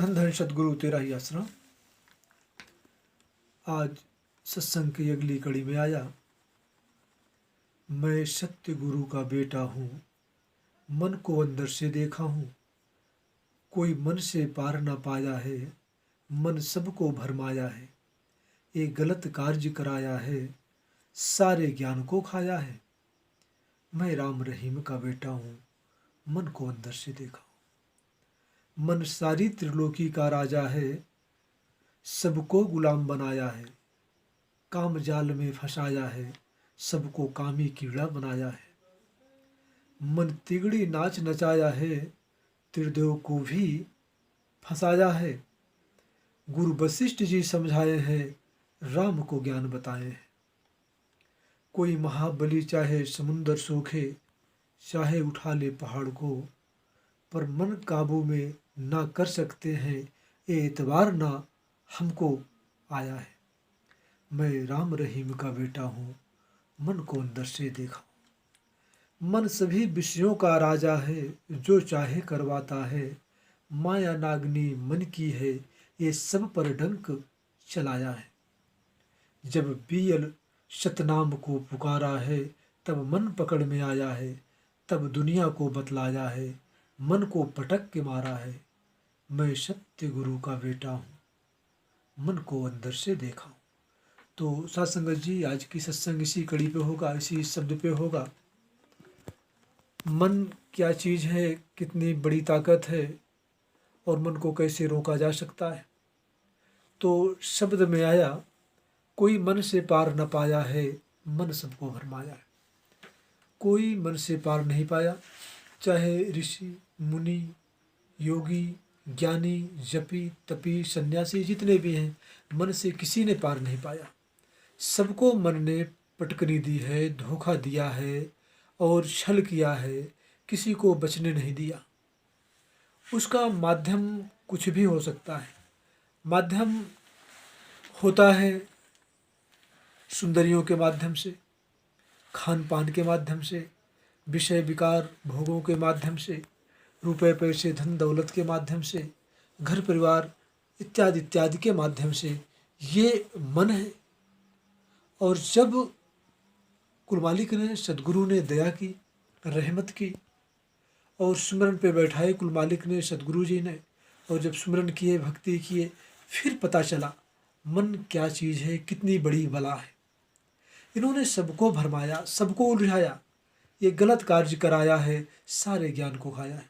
धन धन सदगुरु तेरा ही आसरा। आज सत्संग की अगली कड़ी में आया। मैं सत्य गुरु का बेटा हूँ, मन को अंदर से देखा हूँ, कोई मन से पार ना पाया है, मन सबको भरमाया है। एक गलत कार्य कराया है, सारे ज्ञान को खाया है। मैं राम रहीम का बेटा हूँ, मन को अंदर से देखा हूँ। मन सारी त्रिलोकी का राजा है, सबको गुलाम बनाया है। काम जाल में फंसाया है, सबको कामी कीड़ा बनाया है। मन तिगड़ी नाच नचाया है, त्रिदेव को भी फंसाया है। गुरु वशिष्ठ जी समझाए हैं, राम को ज्ञान बताए हैं। कोई महाबली चाहे समुंदर सोखे, चाहे उठा ले पहाड़ को, पर मन काबू में ना कर सकते हैं, ये एतबार ना हमको आया है। मैं राम रहीम का बेटा हूँ, मन को अंदर से देखा। मन सभी विषयों का राजा है, जो चाहे करवाता है। माया नागनी मन की है, ये सब पर डंक चलाया है। जब बियल सतनाम को पुकारा है, तब मन पकड़ में आया है। तब दुनिया को बतलाया है, मन को पटक के मारा है। मैं सत्य गुरु का बेटा हूँ, मन को अंदर से देखा हूँ। तो साथ संगत जी, आज की सत्संग इसी कड़ी पे होगा, इसी शब्द पे होगा। मन क्या चीज़ है, कितनी बड़ी ताकत है और मन को कैसे रोका जा सकता है। तो शब्द में आया, कोई मन से पार न पाया है, मन सबको भरमाया है। कोई मन से पार नहीं पाया, चाहे ऋषि मुनि योगी ज्ञानी जपी तपी सन्यासी जितने भी हैं, मन से किसी ने पार नहीं पाया। सबको मन ने पटकनी दी है, धोखा दिया है और छल किया है, किसी को बचने नहीं दिया। उसका माध्यम कुछ भी हो सकता है। माध्यम होता है सुंदरियों के माध्यम से, खान पान के माध्यम से, विषय विकार भोगों के माध्यम से, रुपए पैसे धन दौलत के माध्यम से, घर परिवार इत्यादि इत्यादि के माध्यम से। ये मन है। और जब कुल मालिक ने सदगुरु ने दया की, रहमत की और सुमरन पे बैठाए कुल मालिक ने सदगुरु जी ने, और जब सुमरन किए भक्ति किए, फिर पता चला मन क्या चीज़ है, कितनी बड़ी बला है। इन्होंने सबको भरमाया, सबको उलझाया, ये गलत कार्य कराया है, सारे ज्ञान को खाया है।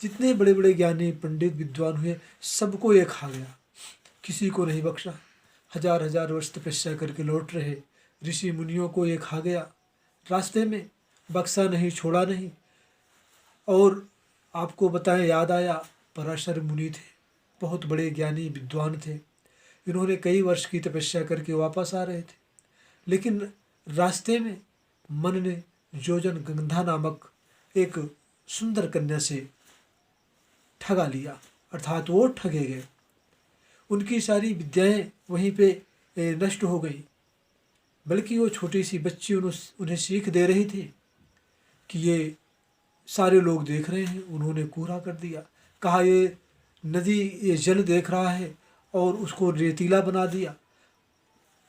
जितने बड़े बड़े ज्ञानी पंडित विद्वान हुए, सबको ये खा गया, किसी को नहीं बख्शा। हजार हजार वर्ष तपस्या करके लौट रहे ऋषि मुनियों को ये खा गया, रास्ते में बख्शा नहीं, छोड़ा नहीं। और आपको बताएं, याद आया, पराशर मुनि थे, बहुत बड़े ज्ञानी विद्वान थे। इन्होंने कई वर्ष की तपस्या करके वापस आ रहे थे, लेकिन रास्ते में मन ने जोजन गंधा नामक एक सुंदर कन्या से ठगा लिया, अर्थात वो ठगे गए। उनकी सारी विद्याएं वहीं पे नष्ट हो गई। बल्कि वो छोटी सी बच्ची उन्हें सीख दे रही थी कि ये सारे लोग देख रहे हैं। उन्होंने कूरा कर दिया, कहा ये नदी, ये जल देख रहा है, और उसको रेतीला बना दिया।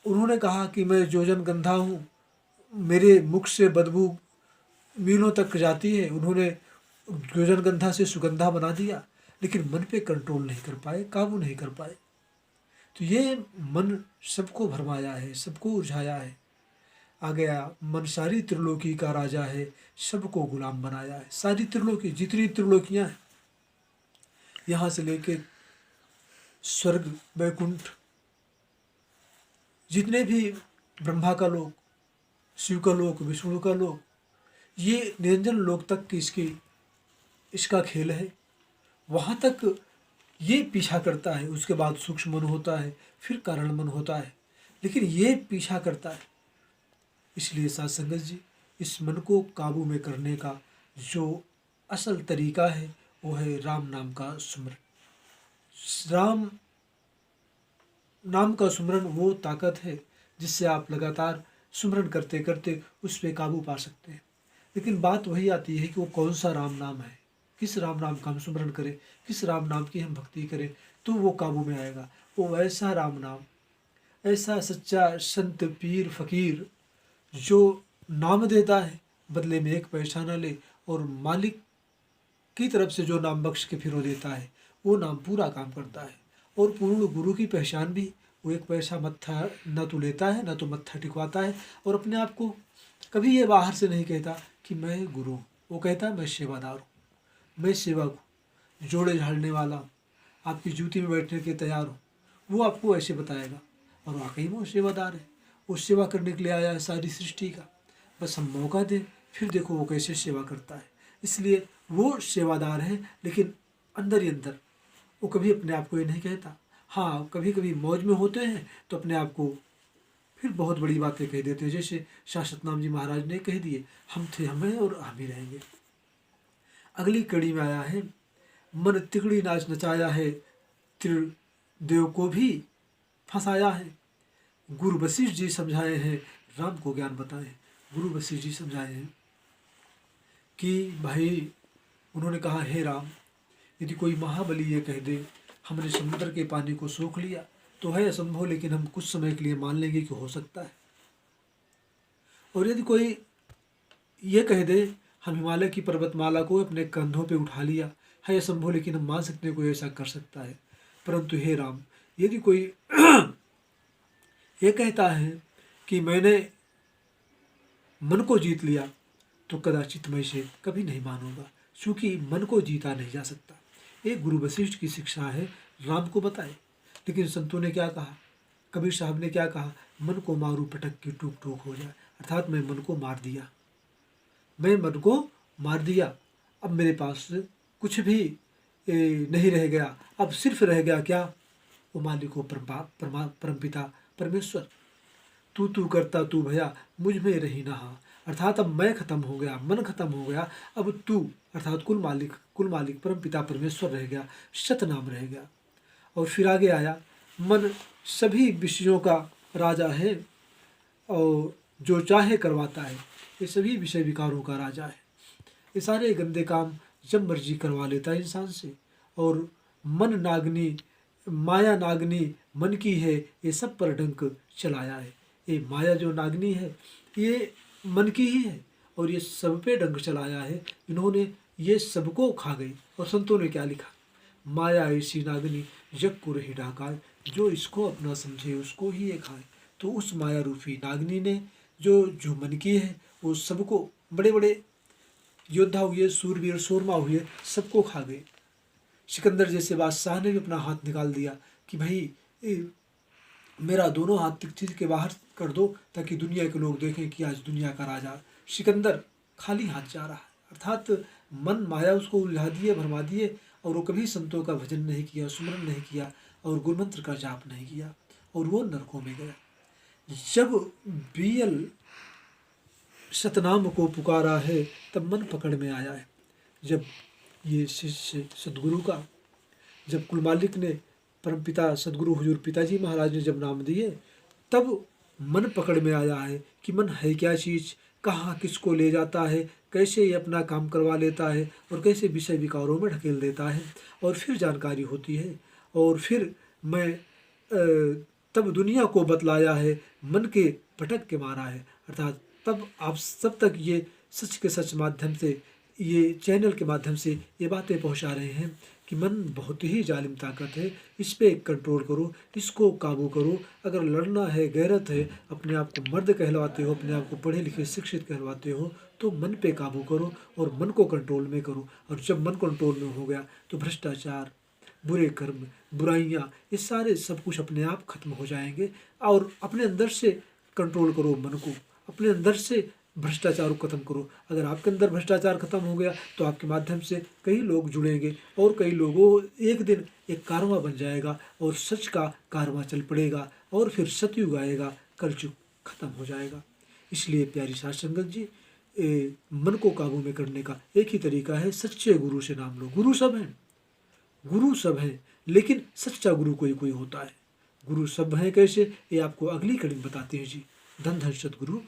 उन्होंने कहा कि मैं जोजन गंधा हूँ, मेरे मुख से बदबू मीलों तक जाती है। उन्होंने जोजन गंधा से सुगंधा बना दिया, लेकिन मन पे कंट्रोल नहीं कर पाए, काबू नहीं कर पाए। तो ये मन सबको भरमाया है, सबको उलझाया है। आ गया मन सारी त्रिलोकी का राजा है, सबको गुलाम बनाया है। सारी त्रिलोकी, जितनी त्रिलोकियां हैं, यहाँ से लेके स्वर्ग वैकुंठ, जितने भी ब्रह्मा का लोक, शिव का लोक, विष्णु का लोक, ये निरंजन लोक तक की इसका खेल है। वहाँ तक ये पीछा करता है। उसके बाद सूक्ष्म मन होता है, फिर कारण मन होता है, लेकिन ये पीछा करता है। इसलिए साथ संगत जी, इस मन को काबू में करने का जो असल तरीका है, वो है राम नाम का सुमरन। राम नाम का सुमरन वो ताकत है जिससे आप लगातार सुमरन करते करते उस पर काबू पा सकते हैं। लेकिन बात वही आती है कि वो कौन सा राम नाम है, किस राम नाम का हम सुमरन करें, किस राम नाम की हम भक्ति करें, तो वो काबू में आएगा। वो ऐसा राम नाम, ऐसा सच्चा संत पीर फकीर जो नाम देता है, बदले में एक पैसा न ले, और मालिक की तरफ से जो नाम बख्श के फिर वो देता है, वो नाम पूरा काम करता है। और पूर्ण गुरु की पहचान भी, वो एक पैसा मत्था न तो लेता है न तो मत्था टिकवाता है, और अपने आप को कभी ये बाहर से नहीं कहता कि मैं गुरु हूँ। वो कहता है मैं सेवादार हूँ, मैं सेवक हूँ, जोड़े झाड़ने वाला, आपकी जूती में बैठने के तैयार हूँ। वो आपको ऐसे बताएगा, और वाकई में वो सेवादार है, वो सेवा करने के लिए आया है सारी सृष्टि का। बस हम मौका दें, फिर देखो वो कैसे सेवा करता है। इसलिए वो सेवादार है, लेकिन अंदर ही अंदर वो कभी अपने आप को ये नहीं कहता। हाँ, कभी कभी मौज में होते हैं तो अपने आप को फिर बहुत बड़ी बातें कह देते हैं, जैसे शाश्वतनाम जी महाराज ने कह दिए, हम थे हमें और हम ही रहेंगे। अगली कड़ी में आया है, मन तिकड़ी नाच नचाया है, त्रिदेव को भी फंसाया है। गुरु वशिष्ठ जी समझाए हैं, राम को ज्ञान बताए। गुरु वशिष्ठ जी समझाए हैं कि भाई, उन्होंने कहा, हे राम, यदि कोई महाबली ये कह दे हमने समुद्र के पानी को सोख लिया तो है असंभव, लेकिन हम कुछ समय के लिए मान लेंगे कि हो सकता है। और यदि कोई ये कह दे हम हिमालय की पर्वतमाला को अपने कंधों पे उठा लिया, है असंभव, लेकिन हम मान सकते हैं कोई ऐसा कर सकता है। परंतु हे राम, यदि कोई ये कहता है कि मैंने मन को जीत लिया, तो कदाचित मैं इसे कभी नहीं मानूंगा, क्योंकि मन को जीता नहीं जा सकता। एक गुरु वशिष्ठ की शिक्षा है, राम को बताए। लेकिन संतों ने क्या कहा, कबीर साहब ने क्या कहा, मन को मारू पटक की टूक टूक हो जाए। अर्थात मैं मन को मार दिया, मैं मन को मार दिया, अब मेरे पास कुछ भी नहीं रह गया। अब सिर्फ रह गया क्या, वो मालिक हो, परमपिता परमेश्वर। तू तू करता तू भया, मुझ में रही नहा। अर्थात अब मैं खत्म हो गया, मन खत्म हो गया, अब तू अर्थात कुल मालिक परमपिता परमेश्वर रह गया, सतनाम रह गया। और फिर आगे आया, मन सभी विषयों का राजा है और जो चाहे करवाता है। ये सभी विषय विकारों का राजा है, ये सारे गंदे काम जब मर्जी करवा लेता है इंसान से। और मन नागनी, माया नागनी मन की है, ये सब पर डंक चलाया है। ये माया जो नागनी है ये मन की ही है, और ये सब पे डंक चलाया है। इन्होंने ये सबको खा गई। और संतों ने क्या लिखा, माया ऐसी नागनी जग को रही ढाका, जो इसको अपना समझे उसको ही ये खाए। तो उस माया रूपी नागनी ने जो मन की है, वो सबको, बड़े बड़े योद्धा हुए, सूरवीर सूरमा हुए, सबको खा गए। सिकंदर जैसे बादशाह ने भी अपना हाथ निकाल दिया कि भाई मेरा दोनों हाथ तिकचीज के बाहर कर दो, ताकि दुनिया के लोग देखें कि आज दुनिया का राजा सिकंदर खाली हाथ जा रहा है। अर्थात मन माया उसको उलझा दिए, भरमा दिए, और वो कभी संतों का भजन नहीं किया, सुमरन नहीं किया, और गुरुमंत्र का जाप नहीं किया, और वो नरकों में गया। जब बीयल सतनाम को पुकारा है, तब मन पकड़ में आया है। जब ये शिष्य सदगुरु का, जब कुल मालिक ने, परमपिता सदगुरु हुजूर पिताजी महाराज ने जब नाम दिए, तब मन पकड़ में आया है कि मन है क्या चीज़, कहाँ किसको ले जाता है, कैसे ये अपना काम करवा लेता है, और कैसे विषय विकारों में ढकेल देता है। और फिर जानकारी होती है, और फिर मैं तब दुनिया को बतलाया है, मन के भटक के मारा है। अर्थात तब आप सब तक ये सच के सच माध्यम से, ये चैनल के माध्यम से ये बातें पहुंचा रहे हैं कि मन बहुत ही जालिम ताकत है, इस पे कंट्रोल करो, इसको काबू करो। अगर लड़ना है, गैरत है, अपने आप को मर्द कहलवाते हो, अपने आप को पढ़े लिखे शिक्षित कहलवाते हो, तो मन पे काबू करो और मन को कंट्रोल में करो। और जब मन कंट्रोल में हो गया तो भ्रष्टाचार, बुरे कर्म, बुराइयाँ, ये सारे सब कुछ अपने आप खत्म हो जाएंगे। और अपने अंदर से कंट्रोल करो मन को, अपने अंदर से भ्रष्टाचार को खत्म करो। अगर आपके अंदर भ्रष्टाचार खत्म हो गया तो आपके माध्यम से कई लोग जुड़ेंगे, और कई लोगों एक दिन एक कारवां बन जाएगा, और सच का कारवां चल पड़ेगा, और फिर सतयुग आएगा, कलयुग खत्म हो जाएगा। इसलिए प्यारी साध संगत जी, मन को काबू में करने का एक ही तरीका है, सच्चे गुरु से नाम लो। गुरु सब हैं, गुरु सब हैं, लेकिन सच्चा गुरु कोई कोई होता है। गुरु सब हैं कैसे, ये आपको अगली कड़ी में बताते हैं जी। धन धन सतगुरु।